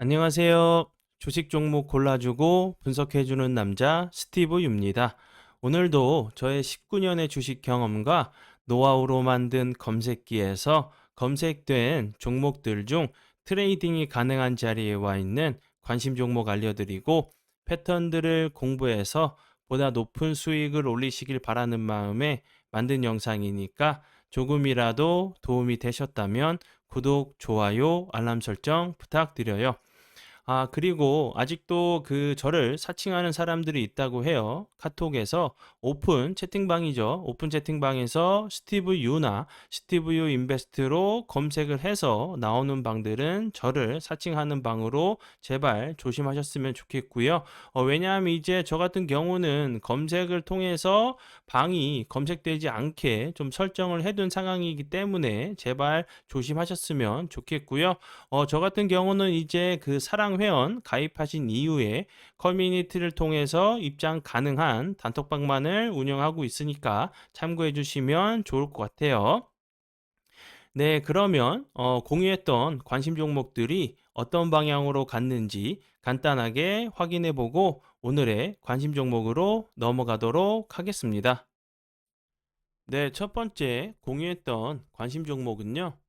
안녕하세요. 주식 종목 골라주고 분석해주는 남자 스티브 유입니다. 오늘도 저의 19년의 주식 경험과 노하우로 만든 검색기에서 검색된 종목들 중 트레이딩이 가능한 자리에 와 있는 관심 종목 알려드리고 패턴들을 공부해서 보다 높은 수익을 올리시길 바라는 마음에 만든 영상이니까 조금이라도 도움이 되셨다면 구독, 좋아요, 알람 설정 부탁드려요. 그리고 아직도 저를 사칭하는 사람들이 있다고 해요. 카톡에서 오픈 채팅방이죠. 오픈 채팅방에서 스티브 유나 스티브 유 인베스트로 검색을 해서 나오는 방들은 저를 사칭하는 방으로 제발 조심하셨으면 좋겠고요. 왜냐하면 이제 저 같은 경우는 검색을 통해서 방이 검색되지 않게 좀 설정을 해둔 상황이기 때문에 제발 조심하셨으면 좋겠고요. 저 같은 경우는 이제 사랑 회원 가입하신 이후에 커뮤니티를 통해서 입장 가능한 단톡방만을 운영하고 있으니까 참고해 주시면 좋을 것 같아요. 네, 그러면 공유했던 관심 종목들이 어떤 방향으로 갔는지 간단하게 확인해 보고 오늘의 관심 종목으로 넘어가도록 하겠습니다. 네, 첫 번째 공유했던 관심 종목은요.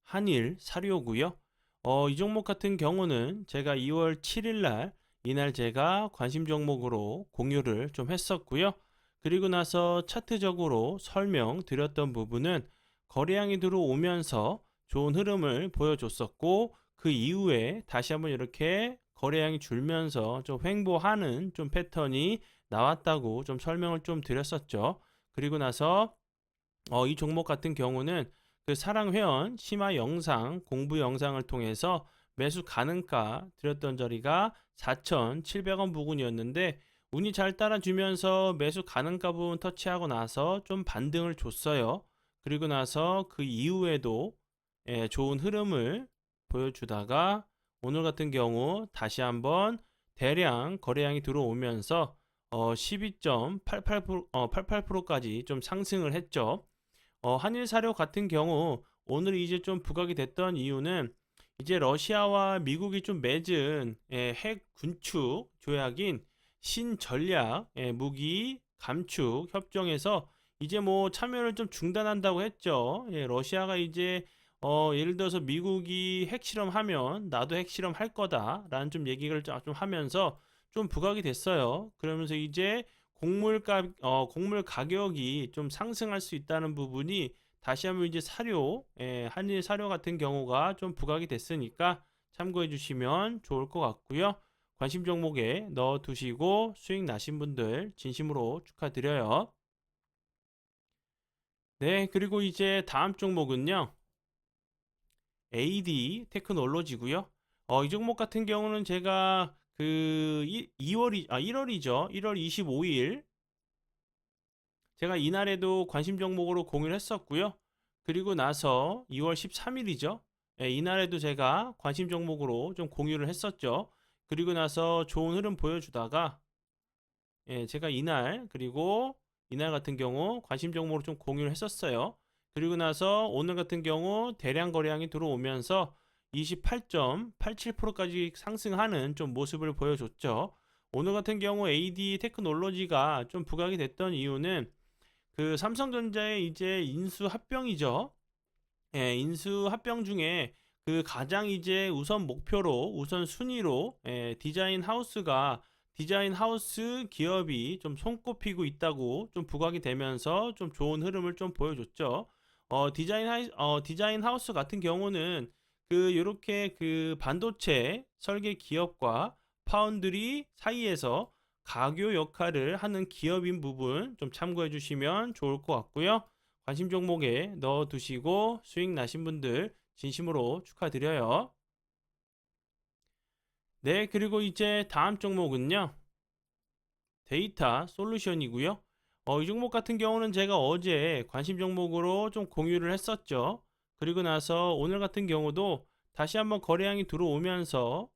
한일 사료고요. 이 종목 같은 경우는 제가 2월 7일 날 이날 제가 관심 종목으로 공유를 좀 했었고요. 그리고 나서 차트적으로 설명드렸던 부분은 거래량이 들어오면서 좋은 흐름을 보여줬었고 그 이후에 다시 한번 이렇게 거래량이 줄면서 좀 횡보하는 좀 패턴이 나왔다고 좀 설명을 좀 드렸었죠. 그리고 나서 이 종목 같은 경우는 사랑 회원 심화 영상 공부 영상을 통해서 매수 가능가 드렸던 자리가 4,700원 부근이었는데 운이 잘 따라주면서 매수 가능가 부분 터치하고 나서 좀 반등을 줬어요. 그리고 나서 그 이후에도 좋은 흐름을 보여주다가 오늘 같은 경우 다시 한번 대량 거래량이 들어오면서 12.88% 88%까지 좀 상승을 했죠. 한일 사료 같은 경우 오늘 이제 좀 부각이 됐던 이유는 이제 러시아와 미국이 좀 맺은 핵 군축 조약인 신전략 무기 감축 협정에서 이제 뭐 참여를 좀 중단한다고 했죠. 러시아가 이제 예를 들어서 미국이 핵실험하면 나도 핵실험 할 거다라는 좀 얘기를 좀 하면서 좀 부각이 됐어요. 그러면서 이제 곡물 가격이 좀 상승할 수 있다는 부분이 다시 한번 이제 한일 사료 같은 경우가 좀 부각이 됐으니까 참고해 주시면 좋을 것 같고요. 관심 종목에 넣어 두시고 수익 나신 분들 진심으로 축하드려요. 네, 그리고 이제 다음 종목은요. AD 테크놀로지고요. 이 종목 같은 경우는 제가 1월이죠. 1월 25일 제가 이날에도 관심 종목으로 공유를 했었고요. 그리고 나서 2월 13일이죠. 이날에도 제가 관심 종목으로 좀 공유를 했었죠. 그리고 나서 좋은 흐름 보여주다가 제가 그리고 이날 같은 경우 관심 종목으로 좀 공유를 했었어요. 그리고 나서 오늘 같은 경우 대량 거래량이 들어오면서 28.87%까지 상승하는 좀 모습을 보여줬죠. 오늘 같은 경우 AD 테크놀로지가 좀 부각이 됐던 이유는 삼성전자의 이제 인수 합병이죠. 인수 합병 중에 가장 이제 우선 목표로 우선 순위로 디자인 하우스 기업이 좀 손꼽히고 있다고 좀 부각이 되면서 좀 좋은 흐름을 좀 보여줬죠. 디자인 하우스 같은 경우는 요렇게 반도체 설계 기업과 파운드리 사이에서 가교 역할을 하는 기업인 부분 좀 참고해 주시면 좋을 것 같고요. 관심 종목에 넣어 두시고 수익 나신 분들 진심으로 축하드려요. 네, 그리고 이제 다음 종목은요. 데이터 솔루션이고요. 이 종목 같은 경우는 제가 어제 관심 종목으로 좀 공유를 했었죠. 그리고 나서 오늘 같은 경우도 다시 한번 거래량이 들어오면서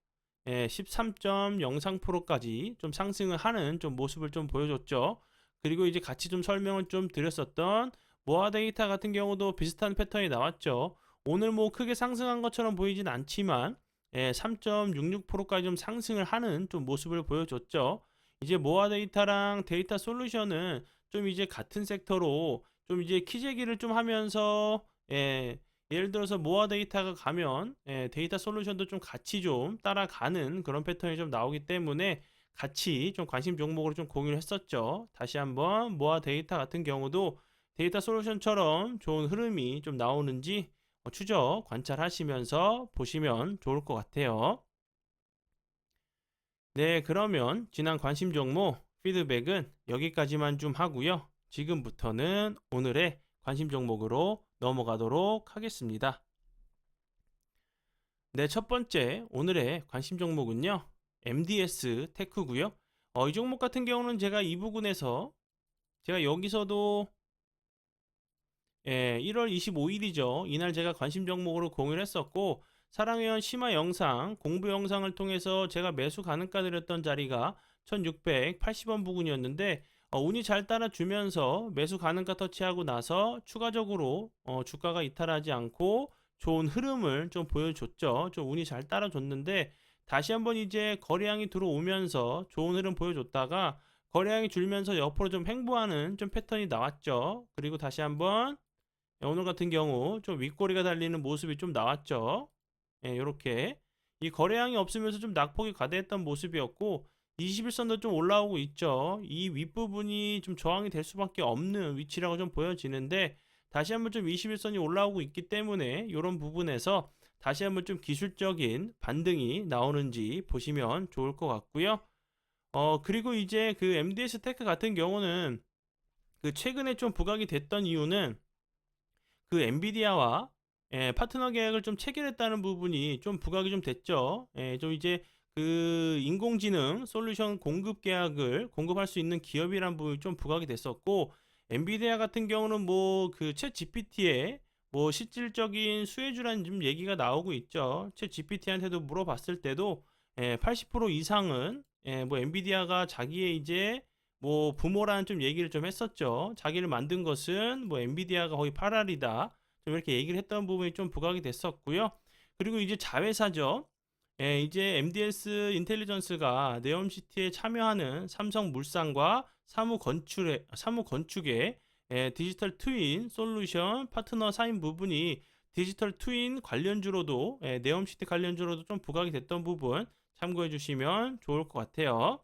13.03%까지 좀 상승을 하는 좀 모습을 좀 보여줬죠. 그리고 이제 같이 좀 설명을 좀 드렸었던 모아 데이터 같은 경우도 비슷한 패턴이 나왔죠. 오늘 뭐 크게 상승한 것처럼 보이진 않지만 3.66%까지 좀 상승을 하는 좀 모습을 보여줬죠. 이제 모아 데이터랑 데이터 솔루션은 좀 이제 같은 섹터로 좀 이제 키재기를 좀 하면서 예를 들어서 모아 데이터가 가면 데이터 솔루션도 좀 같이 좀 따라가는 그런 패턴이 좀 나오기 때문에 같이 좀 관심 종목으로 좀 공유를 했었죠. 다시 한번 모아 데이터 같은 경우도 데이터 솔루션처럼 좋은 흐름이 좀 나오는지 추적 관찰하시면서 보시면 좋을 것 같아요. 네, 그러면 지난 관심 종목 피드백은 여기까지만 좀 하고요. 지금부터는 오늘의 관심 종목으로 넘어가도록 하겠습니다. 네, 첫 번째 오늘의 관심 종목은요. MDS 테크고요. 이 종목 같은 경우는 제가 이 부분에서 제가 여기서도 1월 25일이죠. 이날 제가 관심 종목으로 공유를 했었고 사랑회원 심화 영상, 공부 영상을 통해서 제가 매수 가능가 드렸던 자리가 1680원 부근이었는데 운이 잘 따라주면서 매수 가능가 터치하고 나서 추가적으로 주가가 이탈하지 않고 좋은 흐름을 좀 보여줬죠. 좀 운이 잘 따라줬는데 다시 한번 이제 거래량이 들어오면서 좋은 흐름 보여줬다가 거래량이 줄면서 옆으로 좀 횡보하는 좀 패턴이 나왔죠. 그리고 다시 한번 오늘 같은 경우 좀 윗꼬리가 달리는 모습이 좀 나왔죠. 이렇게 이 거래량이 없으면서 좀 낙폭이 과대했던 모습이었고 21선도 좀 올라오고 있죠. 이 윗부분이 좀 저항이 될 수밖에 없는 위치라고 좀 보여지는데 다시 한번 좀 21선이 올라오고 있기 때문에 이런 부분에서 다시 한번 좀 기술적인 반등이 나오는지 보시면 좋을 것 같고요. 그리고 이제 그 MDS 테크 같은 경우는 그 최근에 좀 부각이 됐던 이유는 그 엔비디아와 파트너 계약을 좀 체결했다는 부분이 좀 부각이 좀 됐죠. 좀 이제 그 인공지능 솔루션 공급 계약을 공급할 수 있는 기업이란 부분이 좀 부각이 됐었고 엔비디아 같은 경우는 뭐 그 챗 GPT의 뭐 실질적인 수혜주라는 좀 얘기가 나오고 있죠. 챗 GPT한테도 물어봤을 때도 80% 이상은 뭐 엔비디아가 자기의 이제 뭐 부모라는 좀 얘기를 좀 했었죠. 자기를 만든 것은 뭐 엔비디아가 거의 8알이다. 좀 이렇게 얘기를 했던 부분이 좀 부각이 됐었고요. 그리고 이제 자회사죠. 이제 MDS 인텔리전스가 네옴시티에 참여하는 삼성물산과 사무건축의 디지털 트윈 솔루션 파트너 사인 부분이 디지털 트윈 관련주로도 네옴시티 관련주로도 좀 부각이 됐던 부분 참고해 주시면 좋을 것 같아요.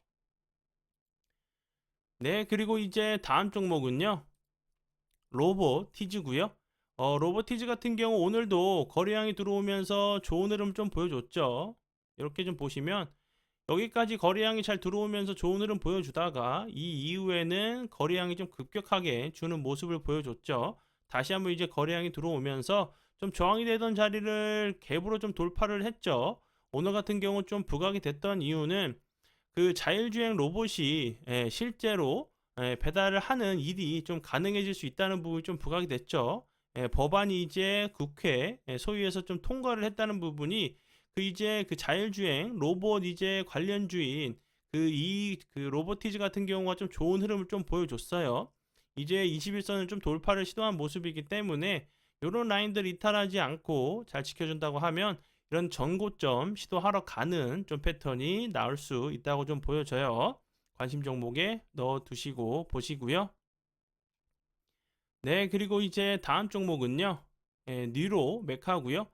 네, 그리고 이제 다음 종목은요. 로보티즈고요. 로보티즈 같은 경우 오늘도 거래량이 들어오면서 좋은 흐름 좀 보여줬죠. 이렇게 좀 보시면 여기까지 거래량이 잘 들어오면서 좋은 흐름 보여주다가 이 이후에는 거래량이 좀 급격하게 주는 모습을 보여줬죠. 다시 한번 이제 거래량이 들어오면서 좀 저항이 되던 자리를 갭으로 좀 돌파를 했죠. 오늘 같은 경우 좀 부각이 됐던 이유는 그 자율주행 로봇이 실제로 배달을 하는 일이 좀 가능해질 수 있다는 부분이 좀 부각이 됐죠. 법안이 이제 국회 소위에서 좀 통과를 했다는 부분이 그 이제 그 자율주행 로봇 이제 관련주인 그 로보티즈 같은 경우가 좀 좋은 흐름을 좀 보여줬어요. 이제 21선을 좀 돌파를 시도한 모습이기 때문에 이런 라인들 이탈하지 않고 잘 지켜준다고 하면 이런 전고점 시도하러 가는 좀 패턴이 나올 수 있다고 좀 보여져요. 관심 종목에 넣어 두시고 보시고요. 네, 그리고 이제 다음 종목은요. 뉴로 메카고요.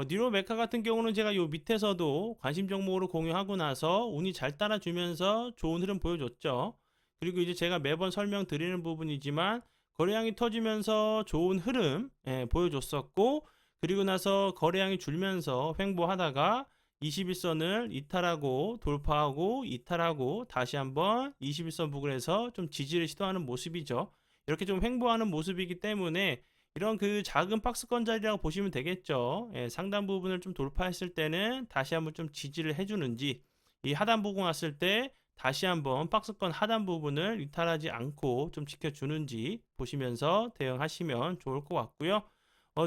뉴로 메카 같은 경우는 제가 요 밑에서도 관심 종목으로 공유하고 나서 운이 잘 따라주면서 좋은 흐름 보여줬죠. 그리고 이제 제가 매번 설명드리는 부분이지만 거래량이 터지면서 좋은 흐름 보여줬었고 그리고 나서 거래량이 줄면서 횡보하다가 21선을 이탈하고 돌파하고 이탈하고 다시 한번 21선 부근에서 좀 지지를 시도하는 모습이죠. 이렇게 좀 횡보하는 모습이기 때문에 이런 그 작은 박스권 자리라고 보시면 되겠죠. 상단 부분을 좀 돌파했을 때는 다시 한번 좀 지지를 해주는지 이 하단 부분 왔을 때 다시 한번 박스권 하단 부분을 이탈하지 않고 좀 지켜주는지 보시면서 대응하시면 좋을 것 같고요.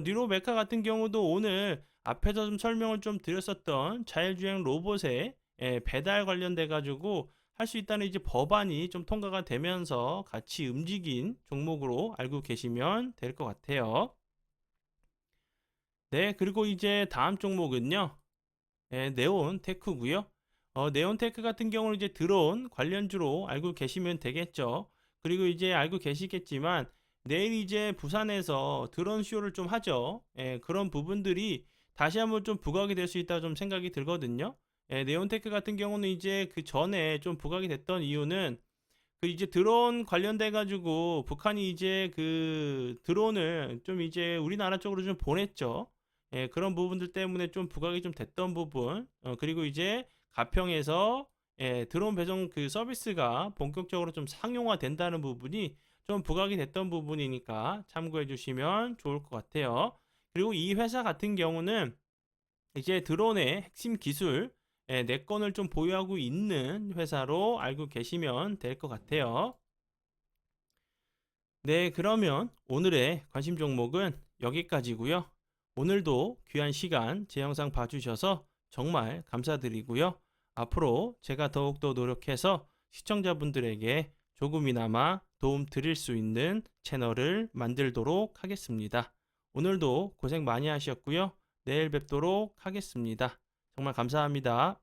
뉴로 메카 같은 경우도 오늘 앞에서 좀 설명을 좀 드렸었던 자율주행 로봇의 배달 관련돼 가지고 할 수 있다는 이제 법안이 좀 통과가 되면서 같이 움직인 종목으로 알고 계시면 될 것 같아요. 네, 그리고 이제 다음 종목은요. 네온테크고요. 네온테크 같은 경우는 이제 드론 관련주로 알고 계시면 되겠죠. 그리고 이제 알고 계시겠지만 내일 이제 부산에서 드론 쇼를 좀 하죠. 그런 부분들이 다시 한번 좀 부각이 될 수 있다 좀 생각이 들거든요. 네온테크 같은 경우는 이제 그 전에 좀 부각이 됐던 이유는 그 이제 드론 관련돼 가지고 북한이 이제 그 드론을 좀 이제 우리나라 쪽으로 좀 보냈죠. 그런 부분들 때문에 좀 부각이 좀 됐던 부분. 그리고 이제 가평에서 드론 배송 그 서비스가 본격적으로 좀 상용화 된다는 부분이 좀 부각이 됐던 부분이니까 참고해 주시면 좋을 것 같아요. 그리고 이 회사 같은 경우는 이제 드론의 핵심 기술 4건을 좀 보유하고 있는 회사로 알고 계시면 될 것 같아요. 네, 그러면 오늘의 관심 종목은 여기까지고요. 오늘도 귀한 시간 제 영상 봐주셔서 정말 감사드리고요. 앞으로 제가 더욱더 노력해서 시청자분들에게 조금이나마 도움 드릴 수 있는 채널을 만들도록 하겠습니다. 오늘도 고생 많이 하셨고요. 내일 뵙도록 하겠습니다. 정말 감사합니다.